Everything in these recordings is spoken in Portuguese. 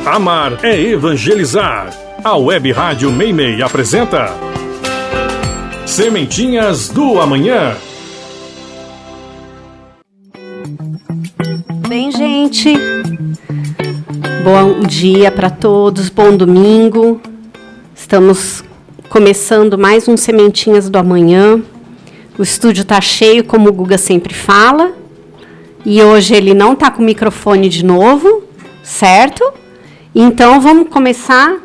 Amar é evangelizar. A Web Rádio Meimei apresenta Sementinhas do Amanhã. Bem, gente, bom dia para todos, bom domingo. Estamos começando mais um Sementinhas do Amanhã. O estúdio está cheio, como o Guga sempre fala. E hoje ele não está com o microfone de novo, certo? Então, vamos começar.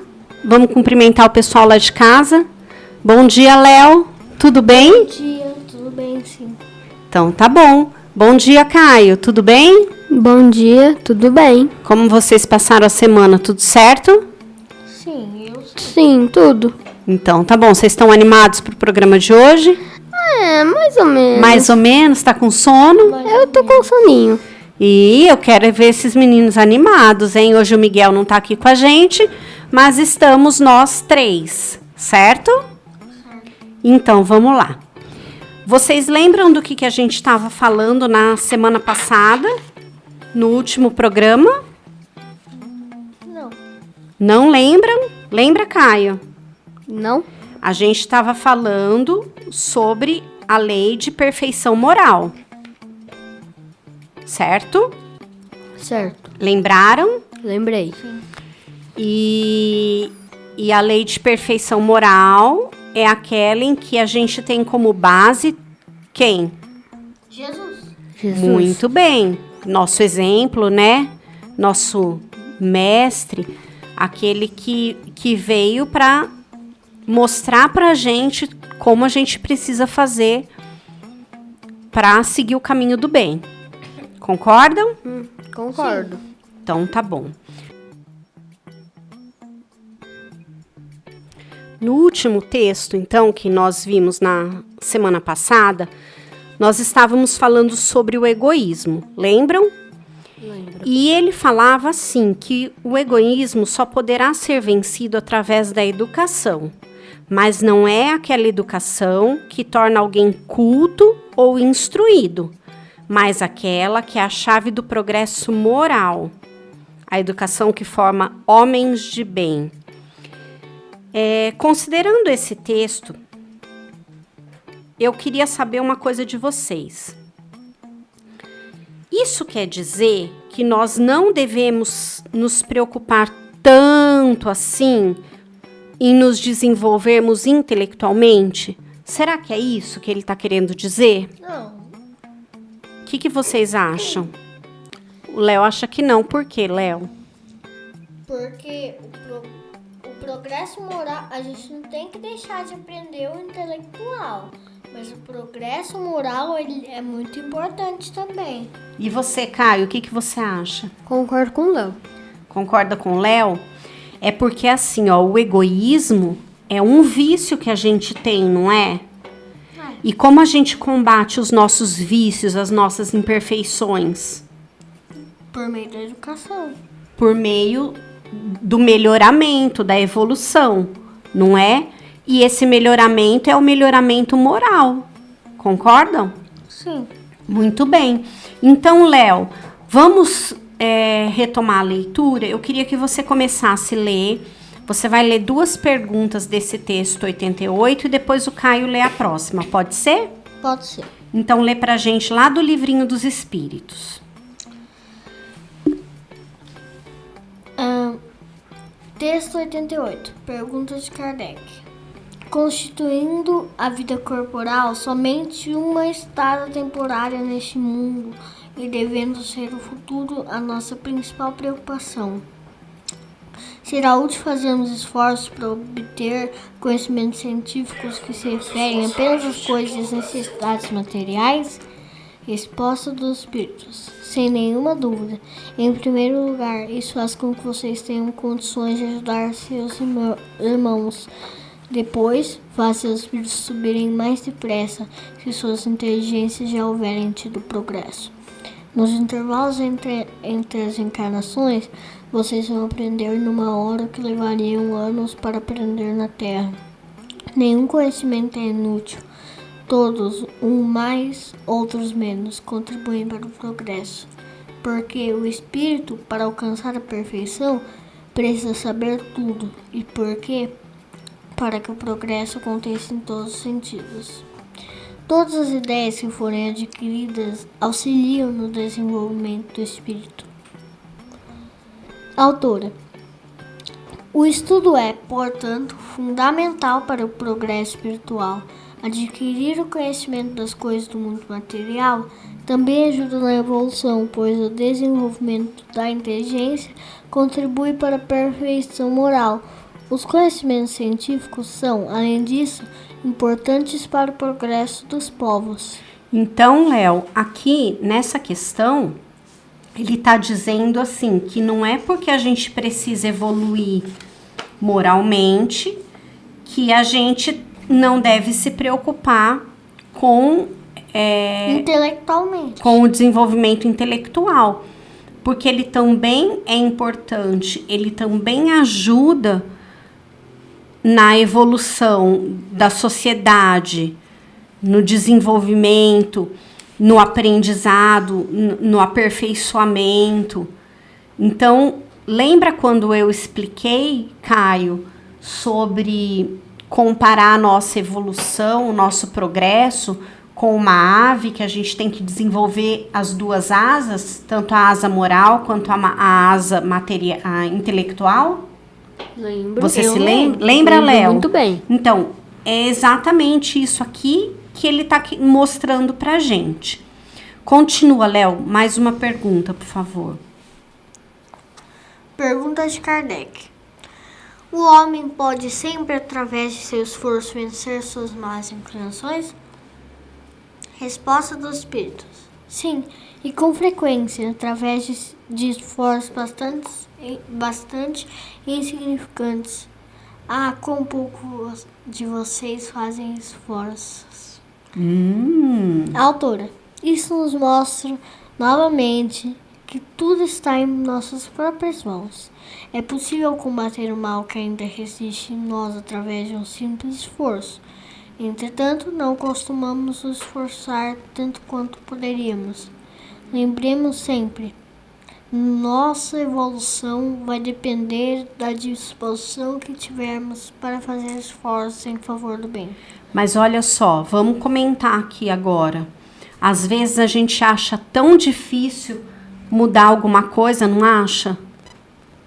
Vamos cumprimentar o pessoal lá de casa. Bom dia, Léo. Tudo bem? Bom dia, tudo bem, sim. Então, tá bom. Bom dia, Caio. Tudo bem? Bom dia, tudo bem. Como vocês passaram a semana? Tudo certo? Sim, eu sim, tudo. Então, tá bom. Vocês estão animados para o programa de hoje? É, mais ou menos. Mais ou menos? Tá com sono? Eu tô com soninho. E eu quero ver esses meninos animados, hein? Hoje o Miguel não tá aqui com a gente, mas estamos nós três, certo? Então, vamos lá. Vocês lembram do que a gente estava falando na semana passada, no último programa? Não. Não lembram? Lembra, Caio? Não? A gente estava falando sobre a lei de perfeição moral. Certo? Certo. Lembraram? Lembrei. E a lei de perfeição moral é aquela em que a gente tem como base quem? Jesus. Muito bem. Nosso exemplo, né? Nosso mestre, aquele que veio para mostrar para a gente como a gente precisa fazer para seguir o caminho do bem. Concordam? Concordo. Sim. Então, tá bom. No último texto, então, que nós vimos na semana passada, nós estávamos falando sobre o egoísmo, lembram? Lembro. E ele falava assim, que o egoísmo só poderá ser vencido através da educação, mas não é aquela educação que torna alguém culto ou instruído, mas aquela que é a chave do progresso moral, a educação que forma homens de bem. Considerando esse texto, eu queria saber uma coisa de vocês. Isso quer dizer que nós não devemos nos preocupar tanto assim em nos desenvolvermos intelectualmente? Será que é isso que ele está querendo dizer? Não. O que vocês acham? O Léo acha que não. Por quê, Léo? Porque o progresso moral, a gente não tem que deixar de aprender o intelectual. Mas o progresso moral ele é muito importante também. E você, Caio, o que você acha? Concordo com o Léo. Concorda com o Léo? É porque assim, ó, o egoísmo é um vício que a gente tem, não é? E como a gente combate os nossos vícios, as nossas imperfeições? Por meio da educação. Por meio do melhoramento, da evolução, não é? E esse melhoramento é o melhoramento moral. Concordam? Sim. Muito bem. Então, Léo, vamos retomar a leitura. Eu queria que você começasse a ler. Você vai ler 2 perguntas desse texto 88 e depois o Caio lê a próxima. Pode ser? Pode ser. Então, lê pra gente lá do Livrinho dos Espíritos. Texto 88. Pergunta de Kardec. Constituindo a vida corporal somente uma estada temporária neste mundo e devendo ser o futuro a nossa principal preocupação. Será útil fazermos esforços para obter conhecimentos científicos que se referem apenas às coisas e necessidades materiais? Resposta dos Espíritos. Sem nenhuma dúvida. Em primeiro lugar, isso faz com que vocês tenham condições de ajudar seus irmãos. Depois, faz seus espíritos subirem mais depressa se suas inteligências já houverem tido progresso. Nos intervalos entre as encarnações, vocês vão aprender numa hora que levariam anos para aprender na Terra. Nenhum conhecimento é inútil. Todos, um mais, outros menos, contribuem para o progresso. Porque o espírito, para alcançar a perfeição, precisa saber tudo e por quê para que o progresso aconteça em todos os sentidos. Todas as ideias que forem adquiridas auxiliam no desenvolvimento do espírito. Autora. O estudo é, portanto, fundamental para o progresso espiritual. Adquirir o conhecimento das coisas do mundo material também ajuda na evolução, pois o desenvolvimento da inteligência contribui para a perfeição moral. Os conhecimentos científicos são, além disso, importantes para o progresso dos povos. Então, Léo, aqui nessa questão, ele está dizendo assim, que não é porque a gente precisa evoluir moralmente que a gente não deve se preocupar com Intelectualmente. com o desenvolvimento intelectual, porque ele também é importante, ele também ajuda na evolução da sociedade, no desenvolvimento, no aprendizado, no aperfeiçoamento. Então, lembra quando eu expliquei, Caio, sobre comparar a nossa evolução, o nosso progresso com uma ave, que a gente tem que desenvolver as duas asas, tanto a asa moral quanto a asa intelectual? Lembro. Você Eu se lembro. lembra, Lembro Léo? muito bem. Então, é exatamente isso aqui que ele está mostrando pra gente. Continua, Léo. Mais uma pergunta, por favor. Pergunta de Kardec. O homem pode sempre, através de seu esforço, vencer suas más inclinações? Resposta dos espíritos. Sim, e com frequência, através de esforços bastante insignificantes. Ah, quão pouco de vocês fazem esforços. Autora. Isso nos mostra, novamente, que tudo está em nossas próprias mãos. É possível combater o mal que ainda resiste em nós através de um simples esforço. Entretanto, não costumamos nos esforçar tanto quanto poderíamos. Lembremos sempre, nossa evolução vai depender da disposição que tivermos para fazer esforços em favor do bem. Mas olha só, vamos comentar aqui agora. Às vezes a gente acha tão difícil mudar alguma coisa, não acha?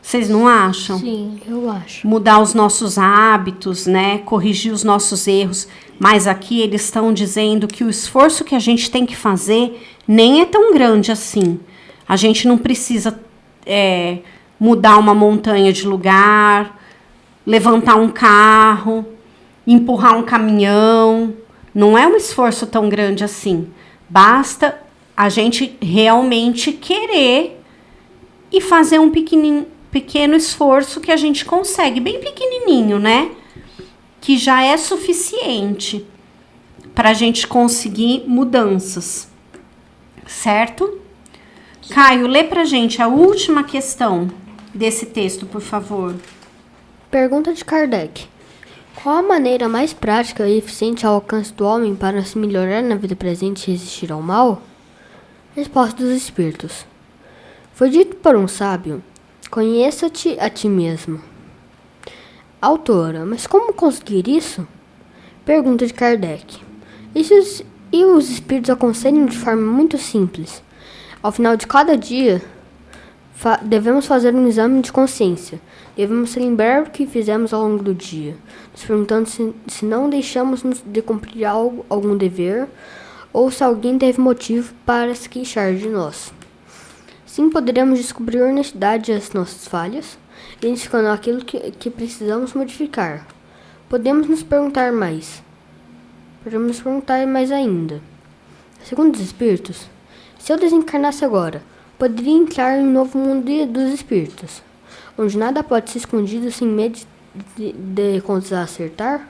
Vocês não acham? Sim, eu acho. Mudar os nossos hábitos, né? Corrigir os nossos erros. Mas aqui eles estão dizendo que o esforço que a gente tem que fazer nem é tão grande assim. A gente não precisa mudar uma montanha de lugar, levantar um carro, empurrar um caminhão. Não é um esforço tão grande assim. Basta a gente realmente querer e fazer um pequeno esforço que a gente consegue, bem pequenininho, né? Que já é suficiente para a gente conseguir mudanças, certo? Caio, lê pra gente a última questão desse texto, por favor. Pergunta de Kardec. Qual a maneira mais prática e eficiente ao alcance do homem para se melhorar na vida presente e resistir ao mal? Resposta dos espíritos. Foi dito por um sábio: conheça-te a ti mesmo. Autora, mas como conseguir isso? Pergunta de Kardec. E os espíritos aconselham de forma muito simples. Ao final de cada dia, devemos fazer um exame de consciência. Devemos lembrar o que fizemos ao longo do dia, nos perguntando se não deixamos de cumprir algum dever ou se alguém teve motivo para se queixar de nós. Assim poderemos descobrir a honestidade das nossas falhas, identificando aquilo que precisamos modificar. Podemos nos perguntar mais ainda. Segundo os espíritos, se eu desencarnasse agora, poderia entrar em um novo mundo dos espíritos, onde nada pode ser escondido sem medo de acertar?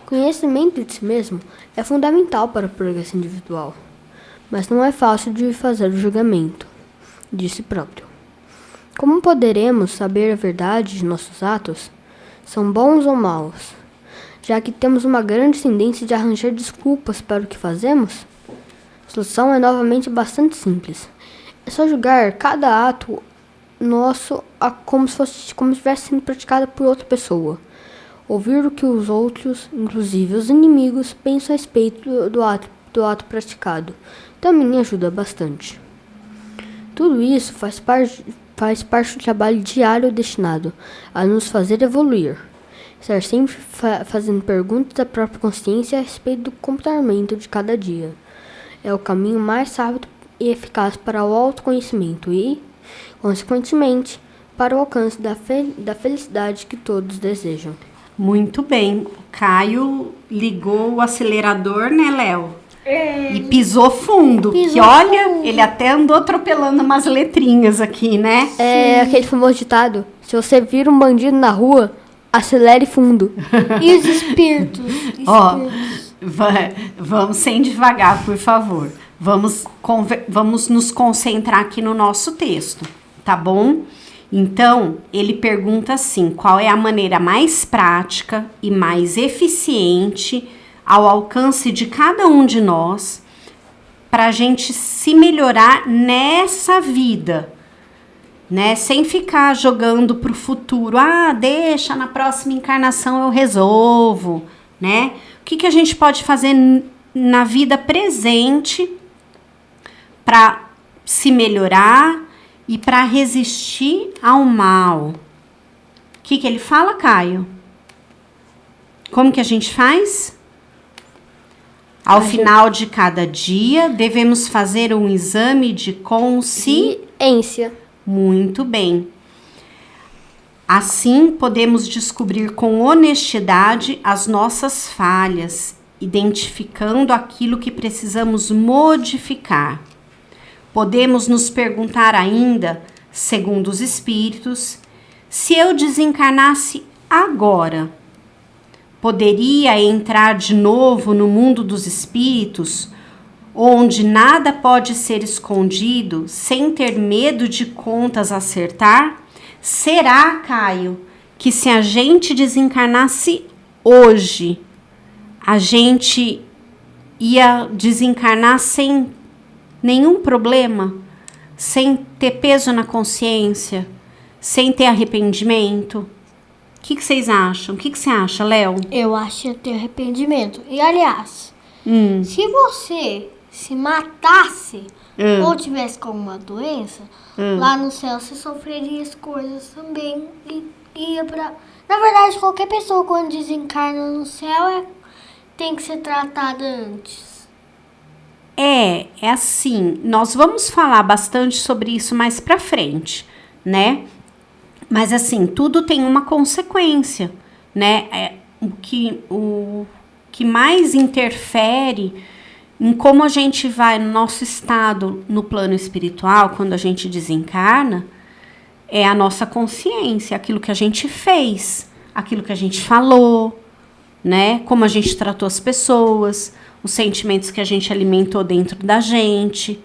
O conhecimento de si mesmo é fundamental para o progresso individual, mas não é fácil de fazer o julgamento de si próprio. Como poderemos saber a verdade de nossos atos? São bons ou maus? Já que temos uma grande tendência de arranjar desculpas para o que fazemos? A solução é novamente bastante simples. É só julgar cada ato nosso como se estivesse sendo praticado por outra pessoa. Ouvir o que os outros, inclusive os inimigos, pensam a respeito do ato praticado também ajuda bastante. Tudo isso faz parte do trabalho diário destinado a nos fazer evoluir. Estar sempre fazendo perguntas à própria consciência a respeito do comportamento de cada dia. É o caminho mais rápido e eficaz para o autoconhecimento e, consequentemente, para o alcance da felicidade que todos desejam. Muito bem. O Caio ligou o acelerador, né, Léo? E pisou fundo. Que olha, ele até andou atropelando umas letrinhas aqui, né? É aquele famoso ditado: se você vira um bandido na rua, acelere fundo. E os espíritos? Ó, vamos sem devagar, por favor. Vamos nos concentrar aqui no nosso texto, tá bom? Então, ele pergunta assim: qual é a maneira mais prática e mais eficiente ao alcance de cada um de nós para a gente se melhorar nessa vida, né? Sem ficar jogando pro futuro. Ah, deixa, na próxima encarnação eu resolvo, né? O que a gente pode fazer na vida presente para se melhorar e para resistir ao mal? O que ele fala, Caio? Como que a gente faz? Ao final de cada dia, devemos fazer um exame de consciência. Muito bem. Assim, podemos descobrir com honestidade as nossas falhas, identificando aquilo que precisamos modificar. Podemos nos perguntar ainda, segundo os espíritos, se eu desencarnasse agora, poderia entrar de novo no mundo dos espíritos, onde nada pode ser escondido, sem ter medo de contas a acertar? Será, Caio, que se a gente desencarnasse hoje, a gente ia desencarnar sem nenhum problema, sem ter peso na consciência, sem ter arrependimento? O que vocês acham? O que você acha, Léo? Eu acho que ia ter arrependimento. E, aliás, se você se matasse ou tivesse com alguma doença, lá no céu você sofreria as coisas também e ia pra... Na verdade, qualquer pessoa quando desencarna no céu tem que ser tratada antes. É assim, nós vamos falar bastante sobre isso mais pra frente, né? Mas assim, tudo tem uma consequência, né? O que mais interfere em como a gente vai no nosso estado no plano espiritual, quando a gente desencarna, é a nossa consciência, aquilo que a gente fez, aquilo que a gente falou, né? Como a gente tratou as pessoas, os sentimentos que a gente alimentou dentro da gente,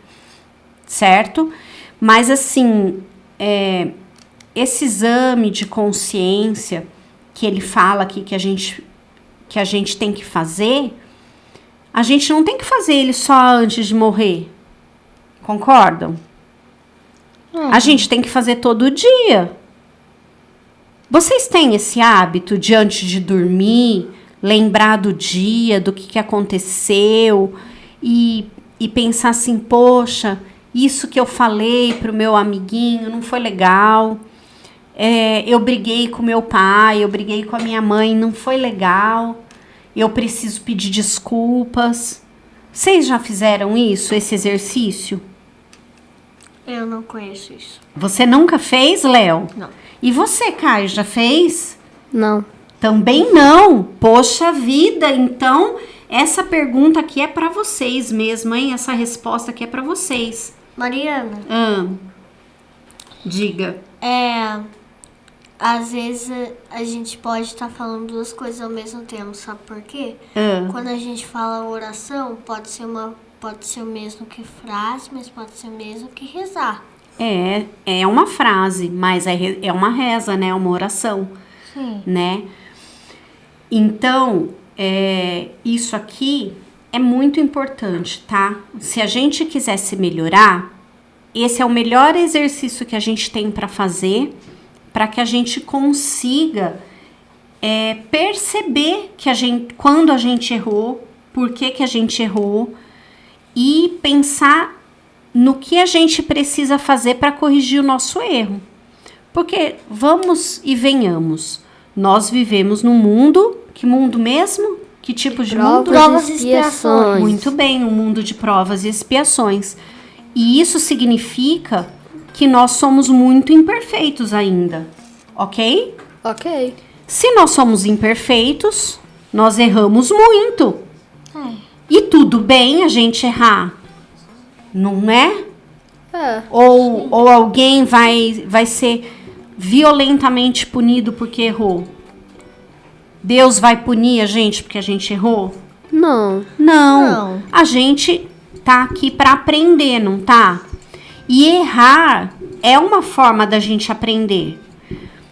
certo? Mas assim, esse exame de consciência que ele fala aqui que a gente tem que fazer, a gente não tem que fazer ele só antes de morrer. Concordam? A gente tem que fazer todo dia. Vocês têm esse hábito de antes de dormir, lembrar do dia, do que aconteceu e pensar assim, poxa, isso que eu falei pro meu amiguinho não foi legal. Eu briguei com meu pai, eu briguei com a minha mãe, não foi legal. Eu preciso pedir desculpas. Vocês já fizeram isso, esse exercício? Eu não conheço isso. Você nunca fez, Léo? Não. E você, Caio, já fez? Não. Também não. Poxa vida, então essa pergunta aqui é para vocês mesmo, hein? Essa resposta aqui é para vocês. Mariana. Diga. Às vezes a gente pode estar falando duas coisas ao mesmo tempo, sabe por quê? Quando a gente fala oração, pode ser o mesmo que frase, mas pode ser o mesmo que rezar. É uma frase, mas é uma reza, né? É uma oração. Sim. Né? Então, isso aqui é muito importante, tá? Se a gente quiser se melhorar, esse é o melhor exercício que a gente tem para fazer, para que a gente consiga perceber que quando a gente errou, por que a gente errou, e pensar no que a gente precisa fazer para corrigir o nosso erro. Porque vamos e venhamos, nós vivemos num mundo, que mundo mesmo? Que tipo de mundo? Provas e expiações. Muito bem, um mundo de provas e expiações. E isso significa que nós somos muito imperfeitos ainda, ok? Ok. Se nós somos imperfeitos, nós erramos muito. E tudo bem a gente errar, não é? Ou alguém vai ser violentamente punido porque errou? Deus vai punir a gente porque a gente errou? Não. Não. A gente tá aqui para aprender, não tá? E errar é uma forma da gente aprender.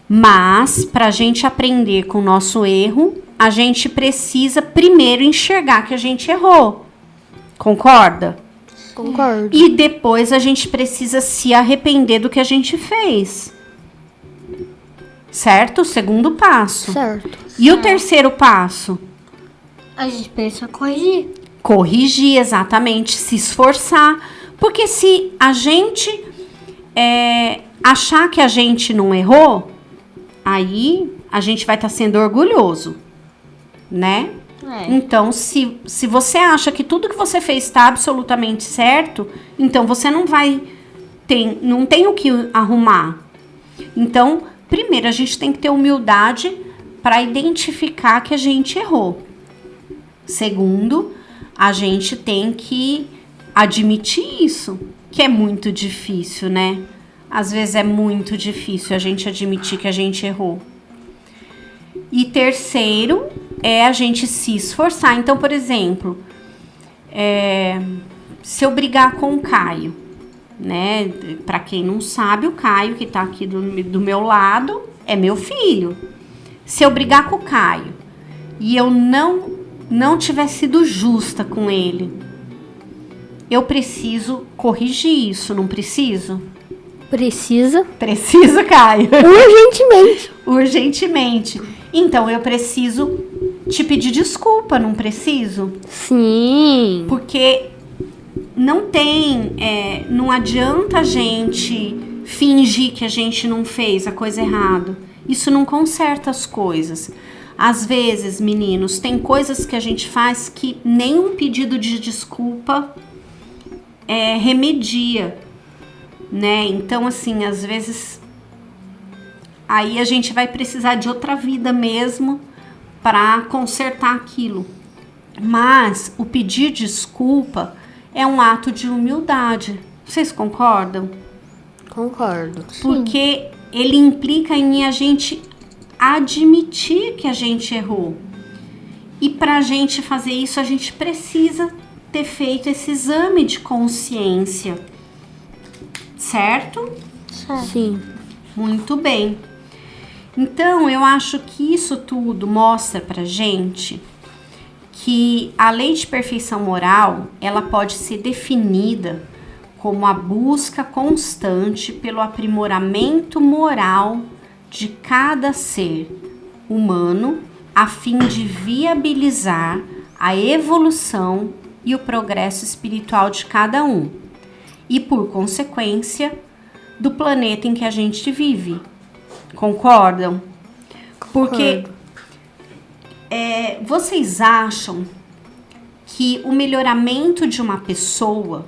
Mas, para a gente aprender com o nosso erro, a gente precisa primeiro enxergar que a gente errou. Concorda? Concordo. E depois a gente precisa se arrepender do que a gente fez. Certo? Segundo passo. Certo. E o terceiro passo? A gente precisa corrigir. Corrigir, exatamente. Se esforçar. Porque se a gente achar que a gente não errou, aí a gente vai estar sendo orgulhoso, né? Então, se você acha que tudo que você fez está absolutamente certo, então você não tem o que arrumar. Então, primeiro a gente tem que ter humildade para identificar que a gente errou. Segundo, a gente tem que admitir isso, que é muito difícil, né? Às vezes é muito difícil a gente admitir que a gente errou. E terceiro, é a gente se esforçar. Então, por exemplo, se eu brigar com o Caio, né? Para quem não sabe, o Caio que tá aqui do meu lado é meu filho. Se eu brigar com o Caio e eu não tiver sido justa com ele, eu preciso corrigir isso, não preciso? Precisa. Preciso, Caio. Urgentemente. Urgentemente. Então, eu preciso te pedir desculpa, não preciso? Sim. Porque não adianta a gente fingir que a gente não fez a coisa errada. Isso não conserta as coisas. Às vezes, meninos, tem coisas que a gente faz que nem um pedido de desculpa remedia, né? Então, assim, às vezes aí a gente vai precisar de outra vida mesmo para consertar aquilo. Mas o pedir desculpa é um ato de humildade. Vocês concordam? Concordo. Porque ele implica em a gente admitir que a gente errou. E para a gente fazer isso, a gente precisa ter feito esse exame de consciência. Certo? Sim. Muito bem. Então, eu acho que isso tudo mostra pra gente que a lei de perfeição moral, ela pode ser definida como a busca constante pelo aprimoramento moral de cada ser humano, a fim de viabilizar a evolução e o progresso espiritual de cada um, e por consequência, do planeta em que a gente vive. Concordam? Porque vocês acham que o melhoramento de uma pessoa,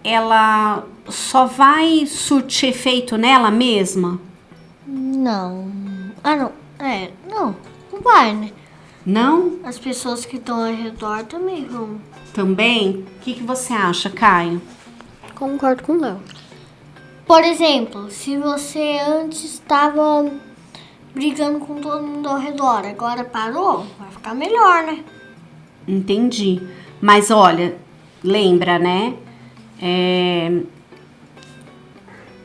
ela só vai surtir efeito nela mesma? Não. Não. Não vai, né? Não? As pessoas que estão ao redor também vão. Também? O que você acha, Caio? Concordo com o Léo. Por exemplo, se você antes estava brigando com todo mundo ao redor, agora parou, vai ficar melhor, né? Entendi. Mas olha, lembra, né?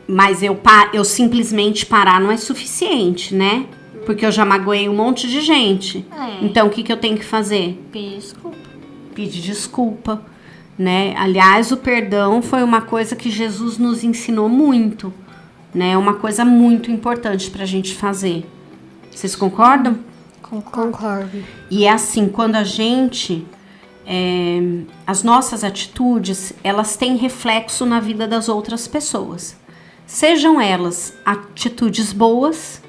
Mas eu simplesmente parar não é suficiente, né? Porque eu já magoei um monte de gente. Então, o que eu tenho que fazer? Pedir desculpa. Pedir desculpa. né? Aliás, o perdão foi uma coisa que Jesus nos ensinou muito, né? É uma coisa muito importante para a gente fazer. Vocês concordam? Concordo. E é assim, quando a gente... as nossas atitudes, elas têm reflexo na vida das outras pessoas. Sejam elas atitudes boas,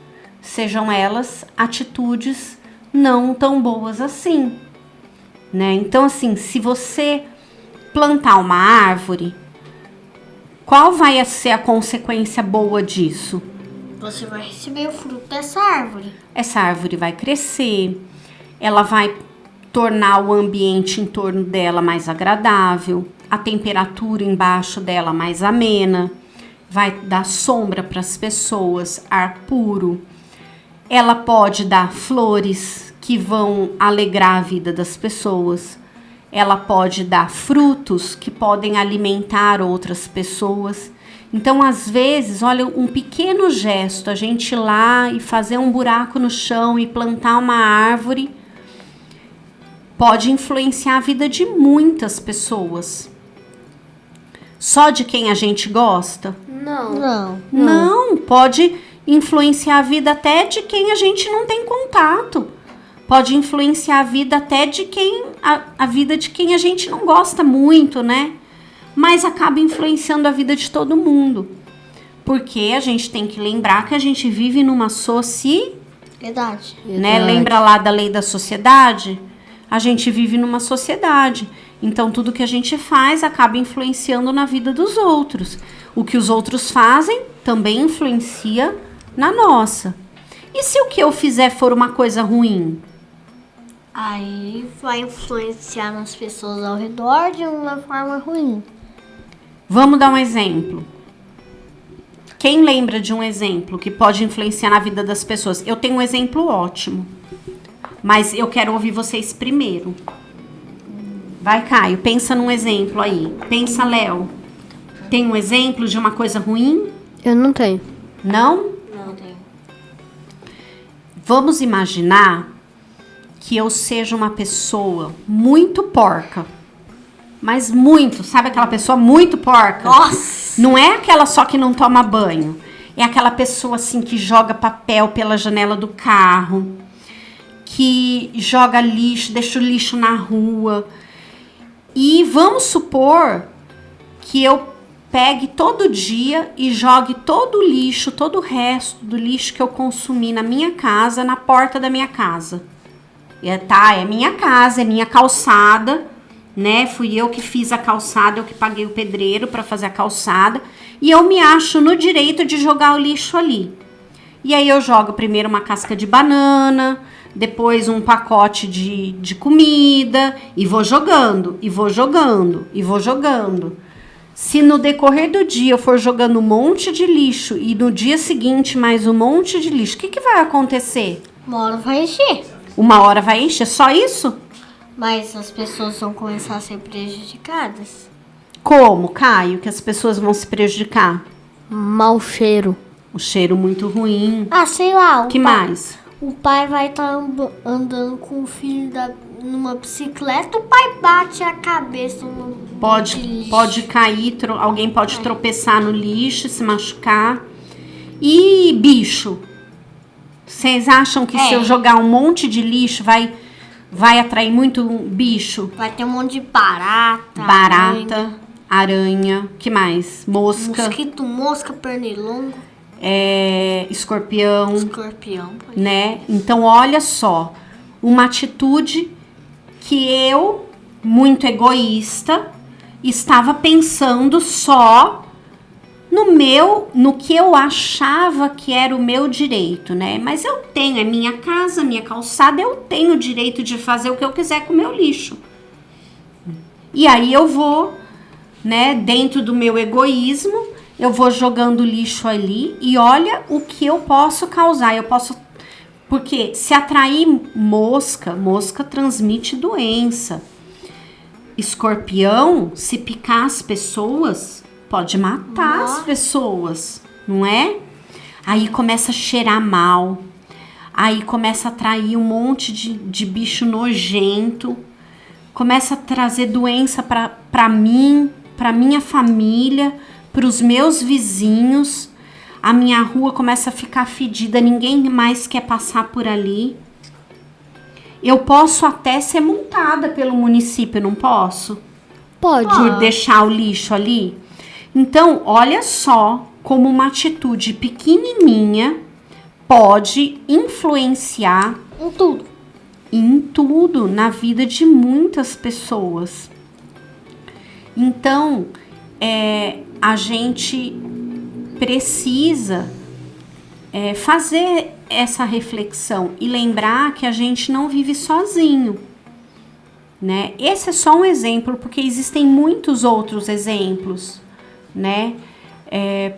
sejam elas atitudes não tão boas assim, né? Então, assim, se você plantar uma árvore, qual vai ser a consequência boa disso? Você vai receber o fruto dessa árvore. Essa árvore vai crescer, ela vai tornar o ambiente em torno dela mais agradável, a temperatura embaixo dela mais amena, vai dar sombra para as pessoas, ar puro. Ela pode dar flores que vão alegrar a vida das pessoas. Ela pode dar frutos que podem alimentar outras pessoas. Então, às vezes, olha, um pequeno gesto, a gente ir lá e fazer um buraco no chão e plantar uma árvore, pode influenciar a vida de muitas pessoas. Só de quem a gente gosta? Não. Não, pode influenciar a vida até de quem a gente não tem contato. Pode influenciar a vida até de quem... a vida de quem a gente não gosta muito, né? Mas acaba influenciando a vida de todo mundo. Porque a gente tem que lembrar que a gente vive numa Verdade. né? Lembra lá da lei da sociedade? A gente vive numa sociedade. Então, tudo que a gente faz acaba influenciando na vida dos outros. O que os outros fazem também influencia na nossa. E se o que eu fizer for uma coisa ruim? Aí vai influenciar nas pessoas ao redor de uma forma ruim. Vamos dar um exemplo. Quem lembra de um exemplo que pode influenciar na vida das pessoas? Eu tenho um exemplo ótimo, mas eu quero ouvir vocês primeiro. Vai, Caio, pensa num exemplo aí. Pensa, Léo. Tem um exemplo de uma coisa ruim? Eu não tenho. Não? Não tem. Vamos imaginar que eu seja uma pessoa muito porca. Mas muito, sabe aquela pessoa muito porca? Nossa! Não é aquela só que não toma banho. É aquela pessoa assim que joga papel pela janela do carro, que joga lixo, deixa o lixo na rua. E vamos supor que eu pegue todo dia e jogue todo o lixo, todo o resto do lixo que eu consumi na minha casa, na porta da minha casa. É minha casa, é minha calçada, né? Fui eu que fiz a calçada, eu que paguei o pedreiro para fazer a calçada. E eu me acho no direito de jogar o lixo ali. E aí eu jogo primeiro uma casca de banana, depois um pacote de comida, e vou jogando, e vou jogando, e vou jogando. Se no decorrer do dia eu for jogando um monte de lixo e no dia seguinte mais um monte de lixo, o que vai acontecer? Uma hora vai encher. Uma hora vai encher, só isso? Mas as pessoas vão começar a ser prejudicadas. Como, Caio, que as pessoas vão se prejudicar? Mau cheiro. O cheiro muito ruim. Ah, sei lá. O que mais? O pai vai estar andando com o filho numa bicicleta, o pai bate a cabeça no monte de lixo. Pode cair, alguém pode tropeçar no lixo, se machucar. E bicho? Vocês acham que se eu jogar um monte de lixo vai atrair muito bicho? Vai ter um monte de barata. Aranha, que mais? Mosca. Mosquito, mosca, pernilongo. Escorpião. Escorpião. Né? Então, olha só. Uma atitude que eu, muito egoísta, estava pensando só no que eu achava que era o meu direito, né? Mas eu tenho, é minha casa, minha calçada, eu tenho o direito de fazer o que eu quiser com o meu lixo. E aí eu vou, né, dentro do meu egoísmo, eu vou jogando lixo ali e olha o que eu posso causar. Porque se atrair mosca transmite doença. Escorpião, se picar as pessoas, pode matar as pessoas, não é? Aí começa a cheirar mal, aí começa a atrair um monte de bicho nojento, começa a trazer doença para mim, para minha família, para os meus vizinhos. A minha rua começa a ficar fedida, ninguém mais quer passar por ali. Eu posso até ser multada pelo município, não posso? Pode. Por deixar o lixo ali. Então, olha só como uma atitude pequenininha pode influenciar em tudo na vida de muitas pessoas. Então, a gente precisa fazer essa reflexão e lembrar que a gente não vive sozinho, né? Esse é só um exemplo, porque existem muitos outros exemplos, né?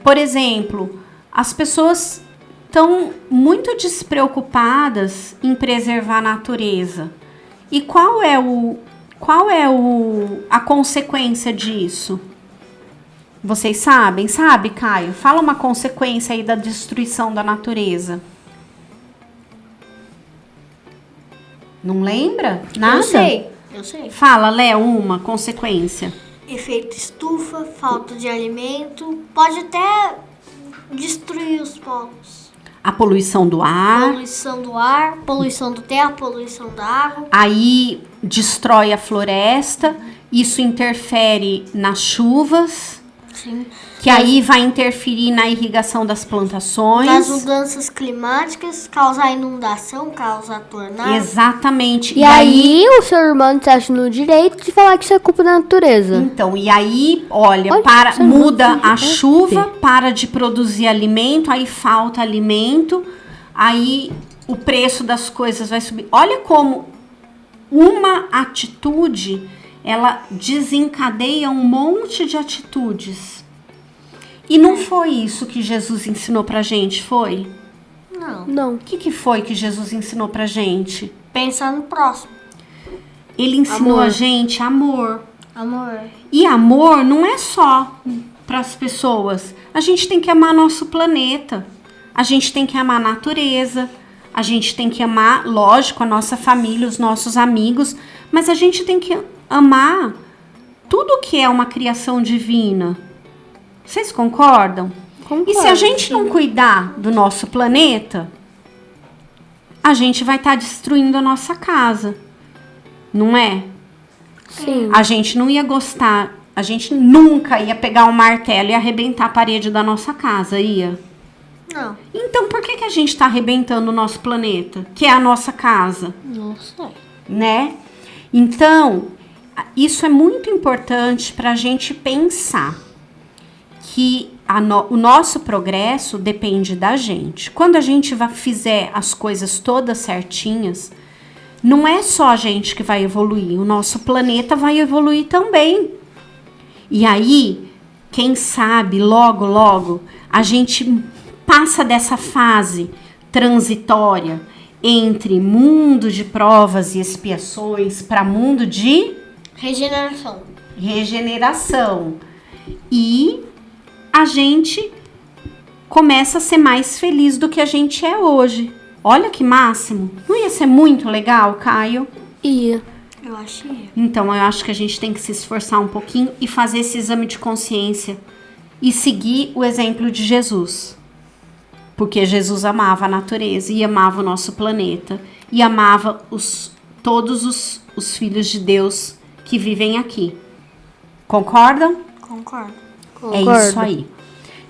Por exemplo, as pessoas estão muito despreocupadas em preservar a natureza. E qual é a consequência disso? Vocês sabem? Sabe, Caio? Fala uma consequência aí da destruição da natureza. Não lembra? Nada? Eu sei. Fala, Léo, uma consequência. Efeito estufa, falta de alimento, pode até destruir os polos. A poluição do ar. Poluição do ar, poluição do terra, poluição da água. Aí destrói a floresta. Isso interfere nas chuvas. Sim. Que aí vai interferir na irrigação das plantações. Nas mudanças climáticas, causar inundação, causar tornado. Exatamente. E aí o ser humano se acha no direito de falar que isso é culpa da natureza. Então, e aí, olha, muda a chuva, para de produzir alimento, aí falta alimento, aí o preço das coisas vai subir. Olha como uma atitude, ela desencadeia um monte de atitudes. E não foi isso que Jesus ensinou pra gente, foi? Não. O que foi que Jesus ensinou pra gente? Pensar no próximo. Ele ensinou a gente amor. Amor. E amor não é só para as pessoas. A gente tem que amar nosso planeta. A gente tem que amar a natureza. A gente tem que amar, lógico, a nossa família, os nossos amigos. Mas a gente tem que amar tudo que é uma criação divina. Vocês concordam? Concordo. E se a gente não cuidar do nosso planeta, a gente vai estar destruindo a nossa casa. Não é? Sim. A gente não ia gostar, a gente nunca ia pegar um martelo e arrebentar a parede da nossa casa, ia? Não. Então por que a gente está arrebentando o nosso planeta, que é a nossa casa? Não sei. Né? Então, isso é muito importante para a gente pensar que o nosso progresso depende da gente. Quando a gente fizer as coisas todas certinhas, não é só a gente que vai evoluir, o nosso planeta vai evoluir também. E aí, quem sabe, logo, logo, a gente passa dessa fase transitória entre mundo de provas e expiações para mundo de regeneração. E a gente começa a ser mais feliz do que a gente é hoje. Olha que máximo. Não ia ser muito legal, Caio? Ia. Eu achei. Então, eu acho que a gente tem que se esforçar um pouquinho e fazer esse exame de consciência e seguir o exemplo de Jesus. Porque Jesus amava a natureza e amava o nosso planeta e amava todos os filhos de Deus que vivem aqui. Concordam? Concordo. É isso aí.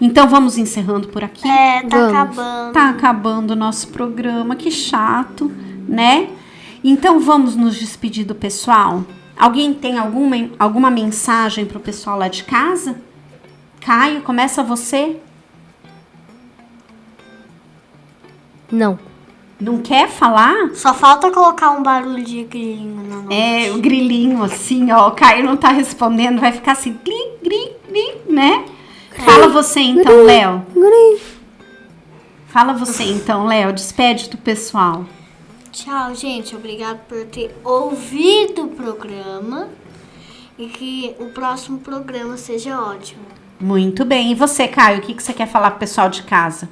Então vamos encerrando por aqui. Tá acabando. Tá acabando o nosso programa, que chato, né? Então vamos nos despedir do pessoal. Alguém tem alguma mensagem pro pessoal lá de casa? Caio, começa você. Não. Não quer falar? Só falta colocar um barulho de grilinho na noite. O grilinho assim, ó. O Caio não tá respondendo, vai ficar assim, gri, gri, gri, né? Fala você então, Léo. Fala você então, Léo. Despede do pessoal. Tchau, gente. Obrigado por ter ouvido o programa. E que o próximo programa seja ótimo. Muito bem. E você, Caio, o que você quer falar pro pessoal de casa?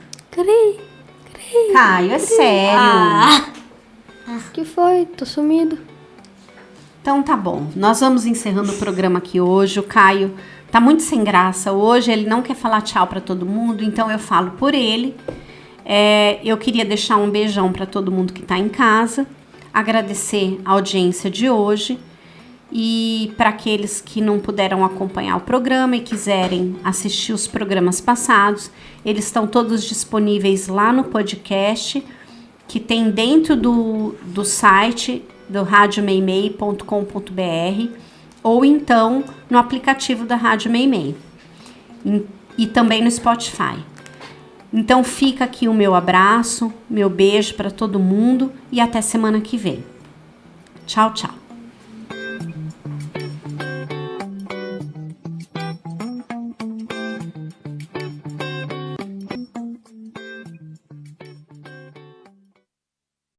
Caio, é sério. Que foi? Tô sumido. Então tá bom, nós vamos encerrando o programa aqui hoje. O Caio tá muito sem graça hoje, ele não quer falar tchau para todo mundo, então eu falo por ele. Eu queria deixar um beijão para todo mundo que tá em casa, agradecer a audiência de hoje e para aqueles que não puderam acompanhar o programa e quiserem assistir os programas passados, eles estão todos disponíveis lá no podcast, que tem dentro do site do radiomeimei.com.br ou então no aplicativo da Rádio Meimei e também no Spotify. Então fica aqui o meu abraço, meu beijo para todo mundo e até semana que vem. Tchau, tchau.